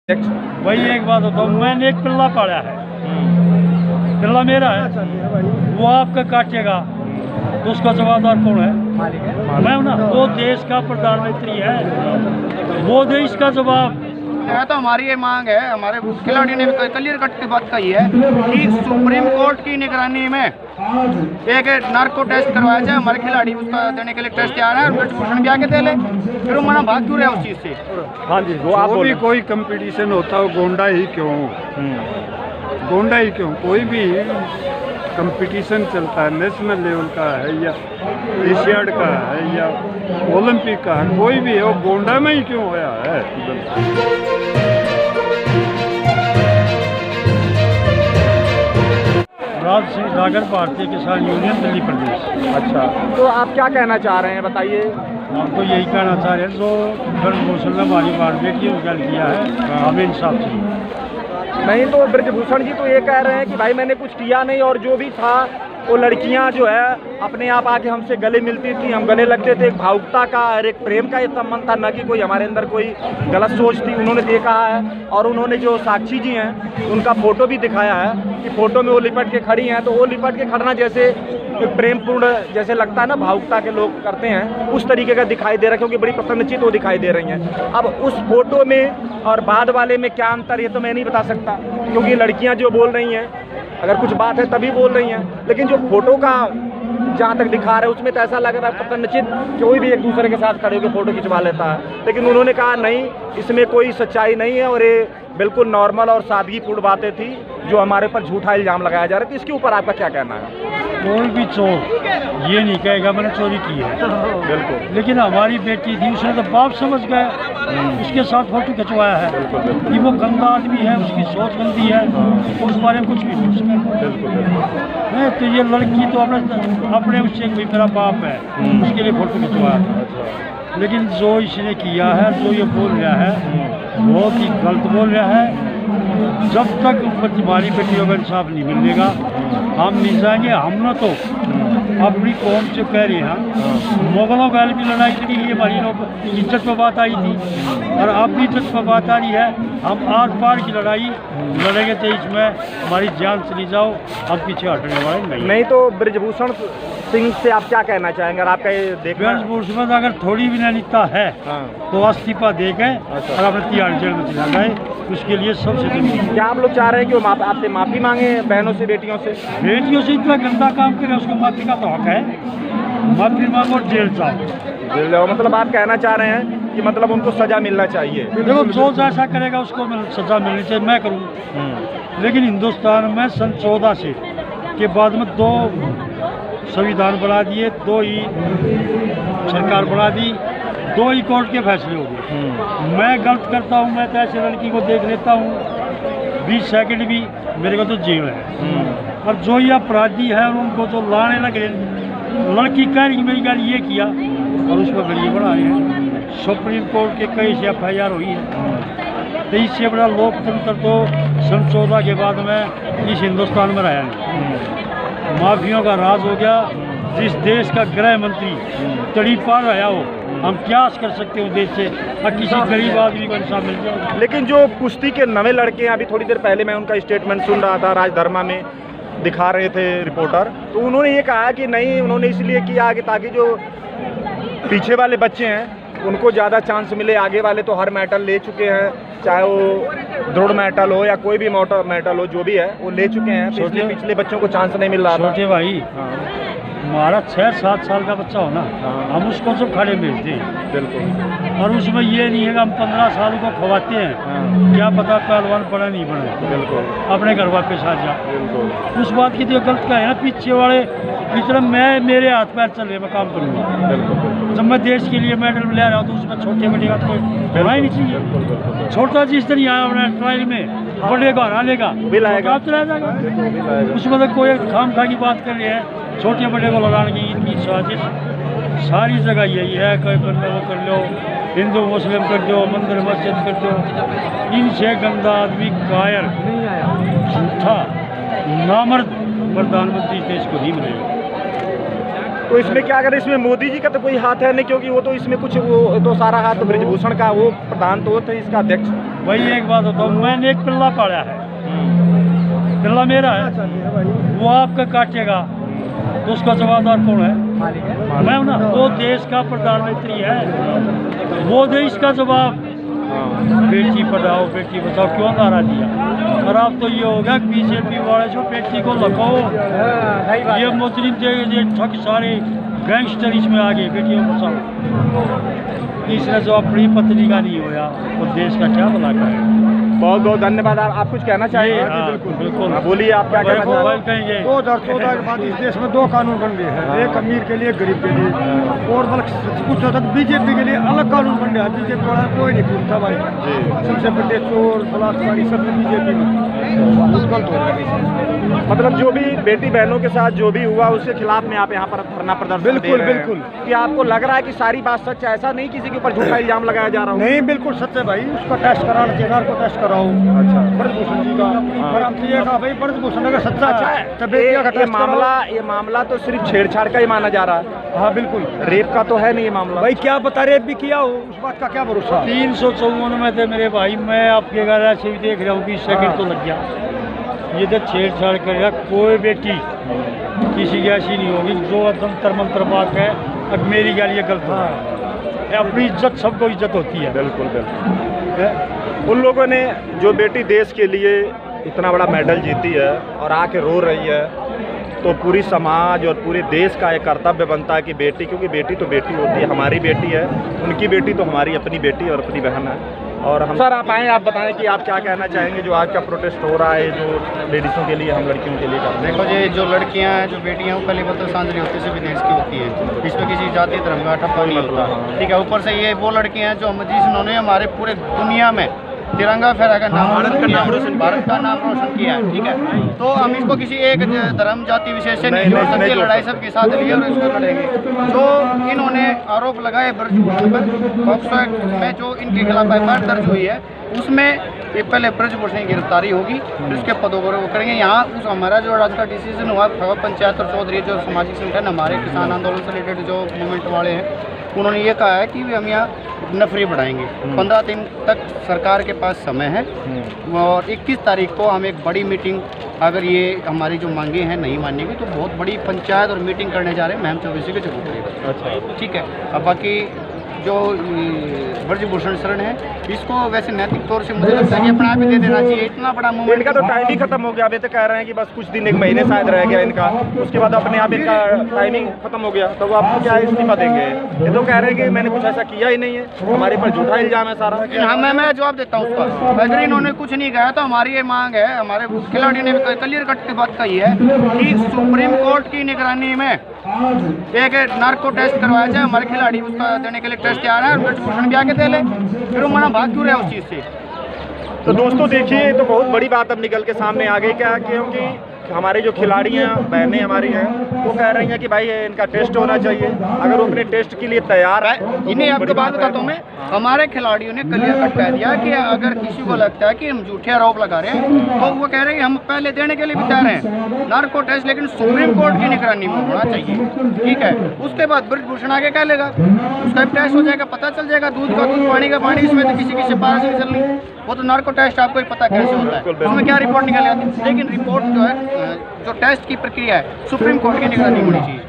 वही एक बात बताऊँ, मैंने एक पिल्ला पाला है, पिल्ला मेरा है, वो आपका काटेगा तो उसका जवाबदार कौन है? मैं हूं ना। वो देश का प्रधानमंत्री है, वो देश का जवाब। तो हमारी ये मांग है, हमारे खिलाड़ी ने भी क्लियर कट की बात कही है कि सुप्रीम कोर्ट की निगरानी में एक नार्को टेस्ट करवाया जाए। हमारे खिलाड़ी उसका देने के लिए टेस्ट तैयार है, ब्रिजभूषण भी आके दे ले, फिर वो मना भाग क्यों रहे उस चीज़ से? हाँ जी, वो आप भी कोई कंपटीशन होता हो, गोंडा ही क्यों, गोंडा ही क्यों, कोई भी कंपटीशन चलता है, नेशनल लेवल का है या एशियाड का है या ओलंपिक का है, कोई भी है, वो गोंडा में ही क्यों होया है? राज सिंह सागर, भारतीय किसान यूनियन, दिल्ली प्रदेश। अच्छा, तो आप क्या कहना चाह रहे हैं, बताइए। हम तो यही कहना चाह रहे हैं, जो ब्रजभूषण ने हमारी बात बेटी उनका किया है, हमें इंसाफ चाहिए। नहीं तो ब्रिजभूषण जी तो ये कह रहे हैं कि भाई मैंने कुछ किया नहीं, और जो भी था वो लड़कियां जो है अपने आप आके हमसे गले मिलती थी, हम गले लगते थे। एक भावुकता का और एक प्रेम का ये संबंध था, न कि कोई हमारे अंदर कोई गलत सोच थी। उन्होंने देखा है, और उन्होंने जो साक्षी जी हैं उनका फोटो भी दिखाया है कि फोटो में वो लिपट के खड़ी हैं, तो वो लिपट के खड़ना जैसे एक प्रेमपूर्ण जैसे लगता है ना, भावुकता के लोग करते हैं, उस तरीके का दिखाई दे रहा है, क्योंकि बड़ी प्रसन्नचित वो दिखाई दे रही हैं। अब उस फोटो में और बाद वाले में क्या अंतर, ये तो मैं नहीं बता सकता, क्योंकि लड़कियां जो बोल रही हैं, अगर कुछ बात है तभी बोल रही हैं, लेकिन जो फोटो का जहाँ तक दिखा रहे हैं उसमें तो ऐसा लग रहा है प्रसन्नचित कोई भी एक दूसरे के साथ खड़े होकर फोटो खिंचवा लेता है। लेकिन उन्होंने कहा नहीं, इसमें कोई सच्चाई नहीं है, और ये बिल्कुल नॉर्मल और सादगीपूर्ण बातें थी जो हमारे पर झूठा इल्ज़ाम लगाया जा रहा है। तो इसके ऊपर आपका क्या कहना है? कोई भी चोर ये नहीं कहेगा मैंने चोरी की है, बिल्कुल, लेकिन हमारी बेटी थी, उसने तो बाप समझ गए, उसके साथ फोटो खिंचवाया है कि वो गंदा आदमी है, उसकी सोच गंदी है, उस बारे में कुछ भी नहीं नहीं। तो ये लड़की तो अपने उससे कोई मेरा बाप है, उसके लिए फोटो खिंचवाया था। लेकिन जो इसने किया है, जो ये बोल रहा है, बहुत ही गलत बोल रहा है। जब तक हमारी बेटियों का इंसाफ नहीं मिलेगा हम नहीं जाएंगे। हमने तो अपनी कौम से कह रहे हैं, मुगलों का भी लड़ाई के लिए हमारी लोग इज्जत पर बात आई थी, और अब भी इज्जत पर बात आ रही है। हम आर पार की लड़ाई लड़ेंगे, तो इसमें हमारी जान चली जाओ, हम पीछे हटने वाले नहीं। तो ब्रिजभूषण सिंह से आप क्या कहना चाहेंगे? अगर आपका ये देखना, ब्रिजभूषण अगर थोड़ी भी नैतिकता है तो इस्तीफा दे गए और अपने तिहाड़ जेल में चला गए, उसके लिए सबसे जरूरी। क्या आप लोग चाह रहे हैं कि वो आपसे माफ़ी मांगे, बहनों से, बेटियों से? बेटियों से इतना गंदा काम करे, उसको माफी का तो हक है, माफी मांगो और जेल जाओ। मतलब आप कहना चाह रहे हैं कि मतलब उनको सजा मिलना चाहिए? देखो, जो ऐसा करेगा उसको सजा मिलनी चाहिए, मैं करूँ। लेकिन हिंदुस्तान में सन 14 से के बाद में 2 संविधान बना दिए, 2 ही सरकार बना दी, 2 ही कोर्ट के फैसले हो गए। मैं गलत करता हूँ, मैं तो ऐसे लड़की को देख लेता हूँ 20 सेकंड भी, मेरे को तो जेल है। और जो ये अपराधी है उनको तो लाने लगे, लड़की कह रही मेरी गाड़ी ये किया, और उस पर गड़िए बना रहे हैं। सुप्रीम कोर्ट के कई से FIR हुई है, तो इससे बड़ा लोकतंत्र तो सन 14 के बाद में इस हिंदुस्तान में रहा नहीं। माफियों का राज हो गया। जिस देश का गृह मंत्री तड़ी पार रहा हो, हम क्या कर सकते हो देश से, और किसी गरीब आदमी को इंसाफ मिल जाए। लेकिन जो कुश्ती के नवे लड़के हैं, अभी थोड़ी देर पहले मैं उनका स्टेटमेंट सुन रहा था, राजधर्मा में दिखा रहे थे रिपोर्टर, तो उन्होंने ये कहा कि नहीं, उन्होंने इसलिए किया कि ताकि जो पीछे वाले बच्चे हैं उनको ज़्यादा चांस मिले। आगे वाले तो हर मेडल ले चुके हैं, चाहे वो दौड़ मेडल हो या कोई भी मोटर मेडल हो, जो भी है वो ले चुके हैं। पिछले बच्चों को चांस नहीं मिल रहा था। छोटे भाई, हमारा 6-7 साल का बच्चा हो ना, हम उसको सब खड़े भेजते हैं। बिल्कुल। और उसमें ये नहीं है कि हम 15 साल को खवाते हैं, क्या पता पहलवान पड़ा नहीं पड़ा। बिल्कुल। अपने घर वापस आ जा। बिल्कुल। उस बात की तो गलत का है ना, पीछे वाले इतना मेरे हाथ पैर चल रहे, मैं काम करूँगा। बिल्कुल। जब मैं देश के लिए मेडल ले रहा हूँ तो उसमें छोटे बड़े का तो कोई होना ही नहीं चाहिए। छोटा जिस तरह आया अपने ट्रायल में, बड़े का हरा लेगा, बिल आएगा, उसमें तो कोई खाम खा की बात कर रहे हैं। छोटे बड़े को लड़ाने की इनकी साजिश सारी जगह यही है, कोई करना वो कर लो, हिंदू मुस्लिम कर दो, मंदिर मस्जिद कर दो। इनसे गंदा आदमी कायर, झूठा, नामर्द प्रधानमंत्री देश को नहीं मिलेगा। तो इसमें क्या करें? इसमें मोदी जी का तो कोई हाथ है नहीं, क्योंकि वो तो इसमें कुछ वो तो सारा हाथ तो ब्रिजभूषण का, वो प्रधान तो थे इसका अध्यक्ष। भाई एक बात बताओ, मैंने एक पिल्ला पाला है, पिल्ला मेरा है, वो आपका काटेगा तो उसका जवाबदार कौन है? मैं हूं ना। वो देश का प्रधानमंत्री है, वो देश का जवाब। बेटी पढ़ाओ बेटी बचाओ क्यों नारा दिया? और अब तो ये होगा बीजेपी वाले जो बेटी को लगाओ, ये मुजरिम ये ठग सारे गैंगस्टर इसमें आ गए, बेटियों बचाओ। इसने जो अपनी पत्नी का नहीं होया तो देश का क्या भला करेगा? बहुत बहुत धन्यवाद। आप कुछ कहना चाहिए? बिल्कुल बिल्कुल, बोलिए आप क्या कहना चाह रहे हैं? कहेंगे 2014 के बाद इस देश में 2 कानून बन गए हैं, एक अमीर के लिए एक गरीब के लिए, और बल्कि कुछ हद तक बीजेपी के लिए अलग कानून बन गया। बीजेपी वाला कोई नहीं पूछता भाई, सबसे बड़े चोर बलात्कारी सब बीजेपी में गलत हो रहा है। मतलब जो भी बेटी बहनों के साथ जो भी हुआ उसके खिलाफ में आप यहाँ पर धरना प्रदर्शन बिल्कुल, दे रहे हैं। बिल्कुल। कि आपको लग रहा है कि सारी बात सच है, ऐसा नहीं किसी के ऊपर झूठा इल्जाम लगाया जा रहा हो? नहीं, बिल्कुल सच है भाई। उसका टेस्ट कराना चाहिए, नार्को टेस्ट कराओ। अच्छा। ब्रजभूषण जी का पर हम तो ये कहा भाई, ब्रजभूषण अगर सच्चा अच्छा है है, तो बेटिया का ये टेस्ट कराओ। ये मामला तो सिर्फ छेड़छाड़ का ही माना जा रहा है। हाँ बिल्कुल, रेप का तो है नहीं ये मामला। भाई क्या बता, रेप भी किया हो उस बात का क्या भरोसा? 354 में थे मेरे भाई, मैं आपके घर ऐसे भी देख रहा हूँ कि सेकंड तो लग गया। ये तो छेड़छाड़ करेगा, कोई बेटी किसी की ऐसी नहीं होगी जो तंत्र मंत्र बात है। अब मेरी गाली ये गलत है, अपनी इज्जत, सबको इज्जत होती है। बिल्कुल बिल्कुल। उन लोगों ने जो बेटी देश के लिए इतना बड़ा मेडल जीती है और आके रो रही है, तो पूरी समाज और पूरे देश का एक कर्तव्य बनता है कि बेटी, क्योंकि बेटी तो बेटी होती है, हमारी बेटी है, उनकी बेटी तो हमारी अपनी बेटी और अपनी बहन है। और हम सर आप आएँ, आप बताएं कि आप क्या कहना चाहेंगे जो आज का प्रोटेस्ट हो रहा है, जो लेडीज़ों के लिए, हम लड़कियों के लिए कर रहे हैं। देखो जी, जो लड़कियां हैं, जो बेटियां हैं, वो पहली बात तो सांझली होती से भी देश की होती है, इसमें किसी जाति धर्म का ठप्पा नहीं होता। ठीक है, ऊपर से ये वो लड़कियां हैं जो जिन्होंने हमारे पूरे दुनिया में तिरंगा फहरा कर भारत का नाम रोशन किया है। ठीक है, तो हम इसको किसी एक धर्म जाति विशेष से नहीं जोड़ सकते। लड़ाई सबके साथ लिए और इसको लड़ेंगे। जो इन्होंने आरोप लगाए ब्रजभूषण पर, पॉक्सो एक्ट में जो इनके खिलाफ एफआईआर दर्ज हुई है, उसमें ये पहले ब्रजभूषण की गिरफ्तारी होगी, फिर उसके पदों पर वो करेंगे। यहाँ उस हमारा जो आज का डिसीजन हुआ, पंचायत और चौधरी जो सामाजिक संगठन हमारे किसान आंदोलन से रिलेटेड जो मूवमेंट वाले हैं, उन्होंने ये कहा है कि हम यहाँ नफरी बढ़ाएंगे। 15 दिन तक सरकार के पास समय है और 21 तारीख को हम एक बड़ी मीटिंग, अगर ये हमारी जो मांगे हैं नहीं मानेंगे तो बहुत बड़ी पंचायत और मीटिंग करने जा रहे हैं महम चौबीसी के चबूतरे। अच्छा, ठीक है। अब बाकी जो ब्रजभूषण शरण है, इसको वैसे नैतिक तौर से मुझे लगता है कि अपना आप ही दे देना चाहिए। इतना बड़ा मूवमेंट, इनका तो टाइम ही खत्म हो गया। अभी तो कह रहे हैं कि बस कुछ दिन, 1 महीने शायद रह गया इनका, उसके बाद अपने आप इनका टाइमिंग खत्म हो गया। तो वो आपको क्या इस्तीफा देंगे? ये तो कह रहे हैं कि मैंने कुछ ऐसा किया ही नहीं है, हमारे पर झूठा इल्जाम है सारा। हाँ, मैं जवाब देता हूँ उसका। अगर इन्होंने कुछ नहीं कहा तो हमारी ये मांग है, हमारे खिलाड़ी ने क्लियर कट की बात कही है कि सुप्रीम कोर्ट की निगरानी में एक नार्को टेस्ट करवाया जाए। हमारे खिलाड़ी उसका देने के लिए टेस्ट तैयार है और ब्रजभूषण भी आके दे ले, फिर वो मना भाग क्यों रहे उस चीज़ से? तो दोस्तों देखिए, तो बहुत बड़ी बात अब निकल के सामने आ गई। क्या, क्योंकि हमारे जो खिलाड़ी हैं, बहनें हमारी हैं, वो कह रही हैं कि भाई इनका टेस्ट होना चाहिए। अगर वो अपने टेस्ट के लिए तैयार है, इन्हें आपको बात बताता हूँ मैं, हमारे खिलाड़ियों ने क्लियर कट कह दिया कि अगर किसी को लगता है कि हम झूठे आरोप लगा रहे हैं तो वो कह रहे हैं कि हम पहले देने के लिए भी तैयार हैं नार्को टेस्ट, लेकिन सुप्रीम कोर्ट की निगरानी में होना चाहिए। ठीक है, उसके बाद ब्रजभूषण आगे क्या लेगा, उसका भी टेस्ट हो जाएगा, पता चल जाएगा दूध का दूध, पानी का पानी, इसमें तो किसी की सिफारिश नहीं चलनी। वो तो नार्को टेस्ट आपको ही पता कैसे होता है, उसमें क्या रिपोर्ट निकल आती है। लेकिन रिपोर्ट जो है, जो टेस्ट की प्रक्रिया है, सुप्रीम कोर्ट की निगरानी होनी चाहिए।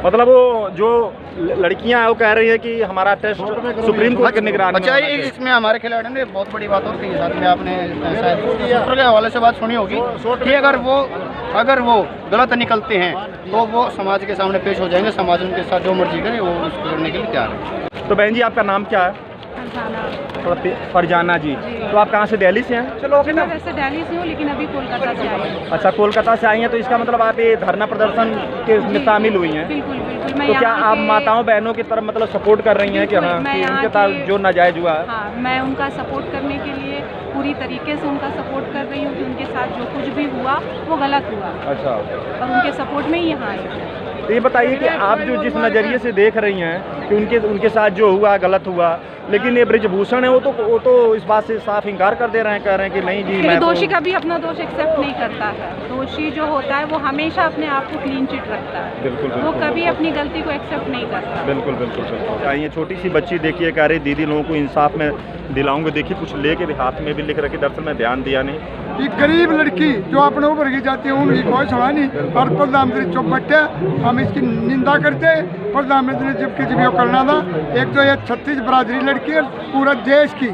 मतलब वो जो लड़कियां हैं वो कह रही है कि हमारा टेस्ट सुप्रीम कोर्ट की निगरानी में अच्छा, होना चाहिए। इसमें हमारे खिलाड़ियों ने बहुत बड़ी बात और कही साथ में, आपने शायद सूत्रों के हवाले से बात सुनी होगी कि अगर वो गलत निकलते हैं तो वो समाज के सामने पेश हो जाएंगे, समाज उनके साथ जो मर्जी करे वो उसको करने के लिए तैयार है। तो बहन जी, आपका नाम क्या है? फरजाना जी। तो आप कहाँ से, दिल्ली से हैं? चलो मैं वैसे दिल्ली से हूँ, लेकिन अभी कोलकाता से आई हूँ। अच्छा, कोलकाता से आई हैं, तो इसका मतलब आप ये धरना प्रदर्शन के में शामिल हुई हैं? बिल्कुल बिल्कुल। मैं तो क्या आप माताओं बहनों की तरफ मतलब सपोर्ट कर रही हैं कि हाँ, कि उनके साथ जो नाजायज हुआ है? हाँ, मैं उनका सपोर्ट करने के लिए पूरी तरीके से उनका सपोर्ट कर रही हूँ कि उनके साथ जो कुछ भी हुआ वो गलत हुआ। अच्छा, और उनके सपोर्ट में ही यहाँ आई। तो ये बताइए कि आप जो जिस नज़रिए से देख रही हैं कि उनके साथ जो हुआ गलत हुआ, लेकिन ये ब्रिजभूषण है वो तो इस बात से साफ इनकार कर दे रहे हैं, कह रहे हैं कि नहीं जी मैं दोषी कभी अपना दोष एक्सेप्ट नहीं करता है। दोषी जो होता है वो हमेशा अपने आप को क्लीन चिट रखता है। बिल्कुल वो कभी अपनी गलती को एक्सेप्ट नहीं करता। बिल्कुल बिल्कुल बिल्कुल। ये छोटी सी बच्ची देखिए कह रही दीदी लोगों को इंसाफ में दिलाऊंगे, देखिए कुछ लेके भी हाथ में भी लिख रखी, दरअसल में ध्यान दिया नहीं। ये गरीब लड़की जो अपने ऊपर की जाती है उनकी कोई सुनवाई नहीं, और प्रधानमंत्री चुप बैठे, हम इसकी निंदा करते हैं। प्रधानमंत्री ने जबकि जब ये करना था, एक तो ये 36 बरादरी लड़की है पूरा देश की,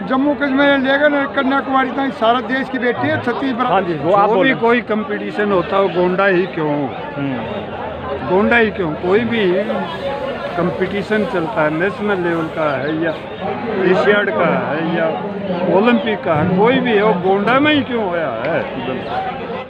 जम्मू कश्मीर लेकर कन्याकुमारी तक सारा देश की बेटी है 36 बरादरी। जो भी कोई कंपटीशन होता है गोंडा ही क्यों, गोंडा ही क्यों, कोई भी कंपटीशन चलता है नेशनल लेवल का है या एशियाड का है या ओलंपिक का है, कोई भी है वो गोंडा में ही क्यों होया है।